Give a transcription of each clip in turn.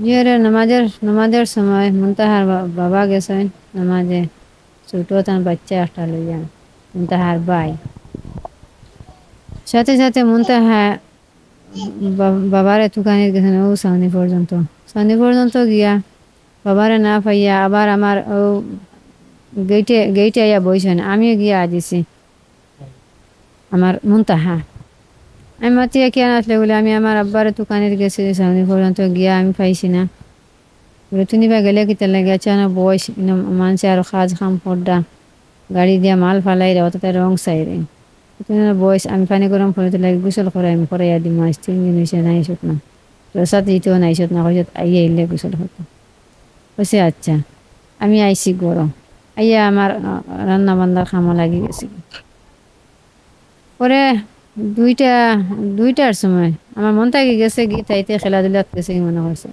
জিয়ারে নামাজের সময় মুনতাহার বাবা গেছেন নামাজে, ছোট তার বাচ্চা একটা লইয়া মুনতাহার ভাই, সাথে সাথে মুনতাহা বাবারে তুকানি গেছেন ও সাউনি পর্যন্ত গিয়া বাবারে না পাইয়া আবার আমার ও গেইটে আইয়া বইছেন, আমিও গিয়া দিছি আমার মুনতাহা। আমি মাতিয়া কেন আসলে বলে আমি আমার আব্বারে দোকানের গেছি সামনে পর্যন্ত গিয়া আমি পাইছি না বলে তুমি বা গেলে কিতা লাগে আচানক বয়স মানছে আর কাজ কাম পড়া গাড়ি দিয়া মাল ফালাই রে অত রং সাইরে তুমি বয়স আমি পানি গরম করে লাগে গোসল করাই আমি করাইয়া দিম আজ 3 দিন হয়েছে নাই সত না রসাত দিতেও নাই সত না কইসত আইয়া এলে গোসল হতো কইছে আচ্ছা। আমি আইছি গরম আইয়া আমার রান্না বান্নার খামা লাগি গেছি। পরে দুইটা দুইটার সময় আমার মন থাকি গেছে গীত আইতে খেলাধুলা গেছে মনে করছে।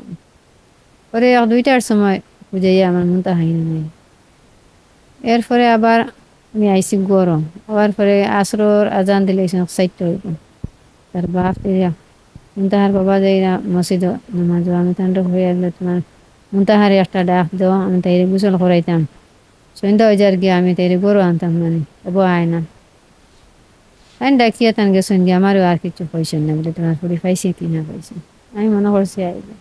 পরে 2টার সময় বুঝাইয়া আমার মনটা হাই নাই। এরপরে আবার আমি আইছি গরম আবার পরে আসরর আজান দিলে 4টা হইব। তার বাপ মুনতাহার বাবা যাই মসজিদ নামাজ আমি তান্ড হয়ে আসলে তোমার মুনতাহারে একটা ডাক দাও আমি তাইরে গোসল করাইতাম, সন্ধ্যা হয়ে যার গিয়ে আমি তাইরে গরু আনতাম মানে এবো আয় না আইন ডাকিয়া তান গেছেন গিয়ে আমারও আর কিছু পয়সা না বলে তোমার ফুড়ি পাইছে কি না পাইছে আমি মনে করছি আইলে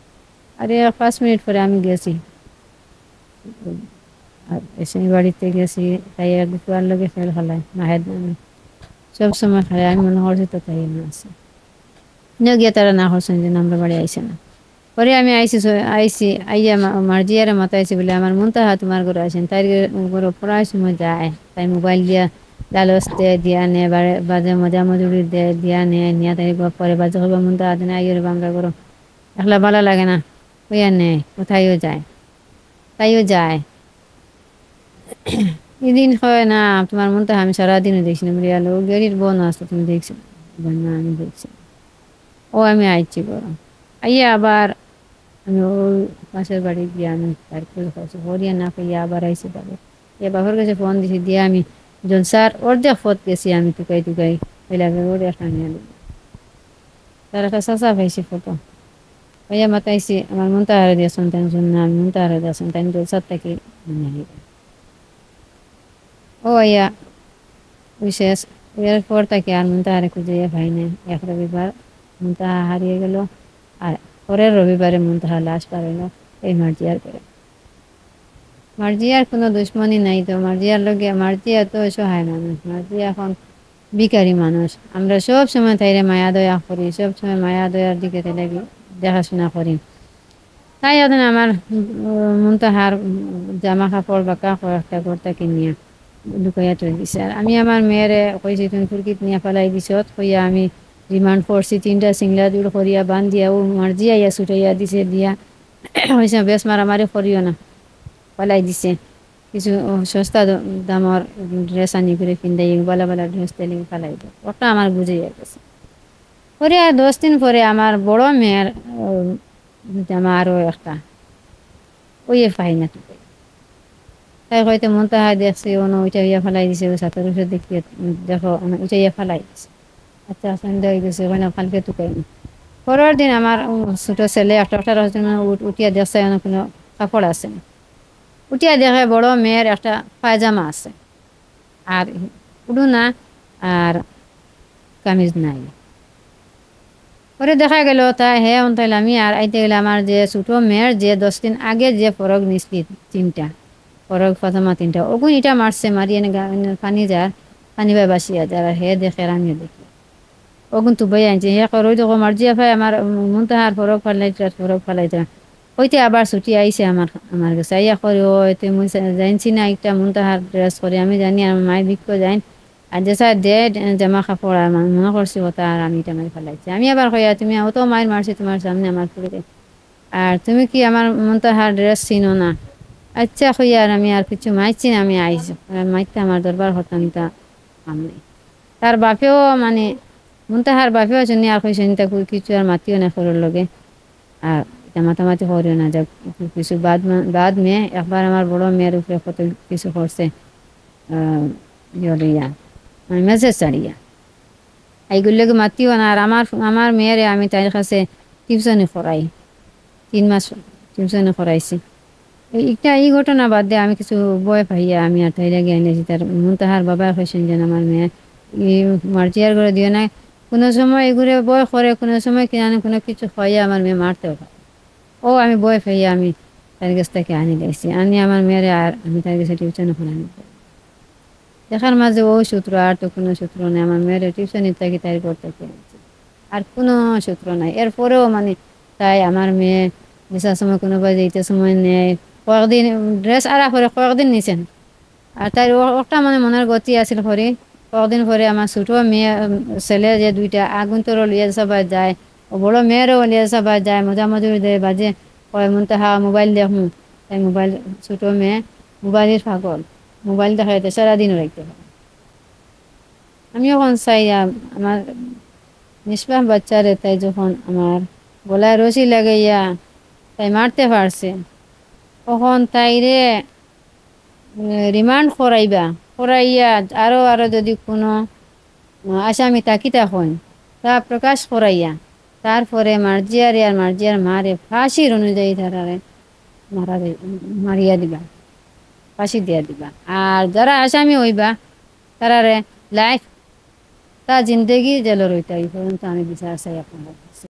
আরে 5 মিনিট পরে আমি গেছি আর এসে বাড়িতে গেছি তাই এক দুপুয়ার লোকে ফেল খেলায় মাহের নামে সব সময় খেলায় আমি মনে করছি তো তাই না আছে নিয়ে গিয়ে তারা না করছেন যে আমরা বাড়ি আইসে না। পরে আমি আইসি আইয়া মার্জিয়ারে মাতাইছি বলে আমার মুনতাহা তোমার ঘরে আসেন তাই ঘরে পড়ার সময় যায় তাই মোবাইল দিয়া লালস দে দিয়া নে বাজে মজা মজুরি দে দিয়া নে নিয়া তাই পরে বাজে হবো মুনতাহা দিন আইয়ের আমরা করো একলা ভালো লাগে না ওইয়া নেয় কোথায়ও যায় তাইও যায়। এদিন হয় না তোমার মুনতাহা আমি সারাদিনও দেখছি না বলে আলো গাড়ির বোন আসতো তুমি দেখছো না আমি দেখছি ও আমি আইছি গরম আইয়া আবার আমি ওই পাশের বাড়ি গিয়ে আমি তারপরে হরিয়া না পাইয়া আবার আইসি পাবে এ বাবার কাছে ফোন দিছি দিয়ে আমি জলসার অর্ধেক ফত গেছি আমি টুকাই ওই লাগে ওর একটা নিয়ে তার একটা চাষা পাইছি ফটো ভাইয়া মাতাইছি আমার মুনতাহারে দিয়ে সন্তান শুননা আমি মুনতাহারে দিয়ে সন্তান জলসার থেকে ও আইয়া বিশেষ এরপর তাকে আর মুনতাহারে খুঁজে ভাই নাই এক রবিবার মুনতাহা হারিয়ে গেল আর পরের রবিবারে মুনতাহা লাশ পাইল এই মার্জিয়ার করে। মার্জিয়ার কোনো দুশ্মনী নাই তো মার্জিয়ার লগে মার্জিয়া তো সহায় মানুষ মার্জিয়া এখন ভিখারি মানুষ আমরা সব সময় তাইরে মায়া দয়া করি সব সময় মায়া দয়ার দিকে লাগি দেখাশোনা করি তাই এখন আমার মুনতাহার জামা কাপড় বা কাপড় একটা ঘরটা কিনিয়া লুকাইয়া তৈরি দিছে আর আমি আমার মেয়েরে কইছি তুমি ফুরকিত নিয়ে ফেলাই দিছ কইয়া আমি রিমান্ড করছি 3টা সিংলা দূর করিয়া বান্ধিয়া ও মার্জিয়া ইয়া ছুটাইয়া দিছে দিয়া হয়েছে বেশ মারামারি করিও না পালাই দিছে কিছু সস্তা দামর ড্রেস আনি করে পিন্ধাই বালা বালা ড্রেস তেলে পালাই দেয় ওটা আমার বুঝাইয়া গেছে। পরে আর 10 দিন পরে আমার বড় মেয়ের জামা আরও একটা ওই পাই না তো তাই হয়তো মুনতাহা দেখছে ওইটা ইয়া ফেলাই দিছে ছাত্র দেখিয়ে দেখো ওইটা ইয়া ফেলাই দিছে আচ্ছা সন্ধ্যা হয়ে গেছে ওখানে কালকে টুকাই না। পরের দিন আমার ছোট ছেলে একটা 18 মানে উঠিয়া দেখছে কোনো কাপড় আছে না উঠিয়া দেখে বড় মেয়ের একটা পায়জামা আছে আর উড়ুনা আর কামিজ নাই। পরে দেখা গেল তাই হে তাইলে আমি আর আইতে গেলে আমার যে ছোট মেয়ের যে 10 দিন আগে যে ফরক নিসলি 3টা ফরক ফাতেমা 3টা ওগুন ইটা মারছে মারি এনে পানি যার পানি বাই বাসিয়া যার হে দেখে আমিও দেখি ওগুন তো বই আনছে হে করই দেখো মার্জিয়া ভাই আমার মুনতাহার ফরক ফালাইতা হইতে আবার ছুটি আইছে আমার কাছে আইয়া করে ও তুই মুই জানছি না একটা মুনতাহার ড্রেস করে আমি জানি আমার মায়ের বিক্ষ যাইন আর যেসা দে জামা কাপড় আর মনে করছি ওটা আর আমি এটা মারি ফেলাইছি আমি আবার কইয়া তুমি অত মায়ের মারছি তোমার সামনে আমার ফুড়ে আর তুমি কি আমার মুনতাহার ড্রেস চিনো না আচ্ছা কইয়া আর আমি আর কিছু মাইছি না আমি আইছি মাইতে আমার দরবার হতাম তা আমি তার বাপেও মানে মুনতাহার বাপেও শুনি আর কইছেন তা কিছু আর মাতিও না ফেরর লগে আর মাতামাতি করিও না যাক কিছু বাদ মেয়ে একবার আমার বড় মেয়ের উপরে কত কিছু করছে ইয়া মানে মেসেজ ছাড়িয়া এইগুলোকে মাতিও না আর আমার মেয়েরে আমি তার কাছে টিউশনি করাই 3 মাস টিউশনে করাইছি। একটা এই ঘটনা বাদ দিয়ে আমি কিছু বয় পাইয়া আমি আর তাইরা জ্ঞান নিয়েছি তার মুনতাহার বাবা হয়েছেন যেন আমার মেয়ে এই মার্জিয়ার করে দিও না, কোনো সময় এগুলো বয় করে, কোনো সময় কিনা কোনো কিছু খাইয়া আমার মেয়ে মারতেও পারে। ও আমি বয় পাইয়া আমি তার কাছ থেকে আনি দিয়েছি, আনি আমার মেয়েরে আর আমি তার কাছে টিউশনে পড়ানি দেখার মাঝে ও সূত্র, আর তো কোনো সূত্র নেই। আমার মেয়ের টিউশনি থাকি তাই পড়তে আনছি, আর কোনো সূত্র নাই। এরপরেও মানে তাই আমার মেয়ে নেশার সময় কোনো বাজে এইটার সময় নেয়, কয়েকদিন ড্রেস আরা করে কয়েকদিন নিছেন। আর তাই ওটা মানে মনের গতি আছিল করে কয়েকদিন পরে আমার ছোটো মেয়ে ছেলে যে দুইটা আগুন তোর লিয়ে সবাই যায়, ও বড় মেয়েরও লিয়ে সবাই যায়, মজামজুরি দেয় বাজে কয় মন তাহা মোবাইল দেখুন। তাই মোবাইল, ছোটো মেয়ে মোবাইলের পাগল, মোবাইল দেখাইতে সারাদিন রাখতে হয়। আমি এখন চাই আমার নিষ্পাপ বাচ্চারে তাই যখন আমার গলায় রশি লাগাইয়া তাই মারতে পারছে, তখন তাইরে রিমান্ড করাইবা, করাইয়া আরো যদি কোনো আসামি তাকিতা হন তা প্রকাশ করাইয়া তারপরে মার্জিয়ারে আর মার্জিয়ার মারে ফাঁসির অনুযায়ী তারারে মারিয়া দিবা, ফাঁসি দিয়া দিবা। আর যারা আসামি হইবা তারারে লাইফ তা জিন্দগি জেলের হইতা, এই পর্যন্ত আমি বিচার চাই আপনার।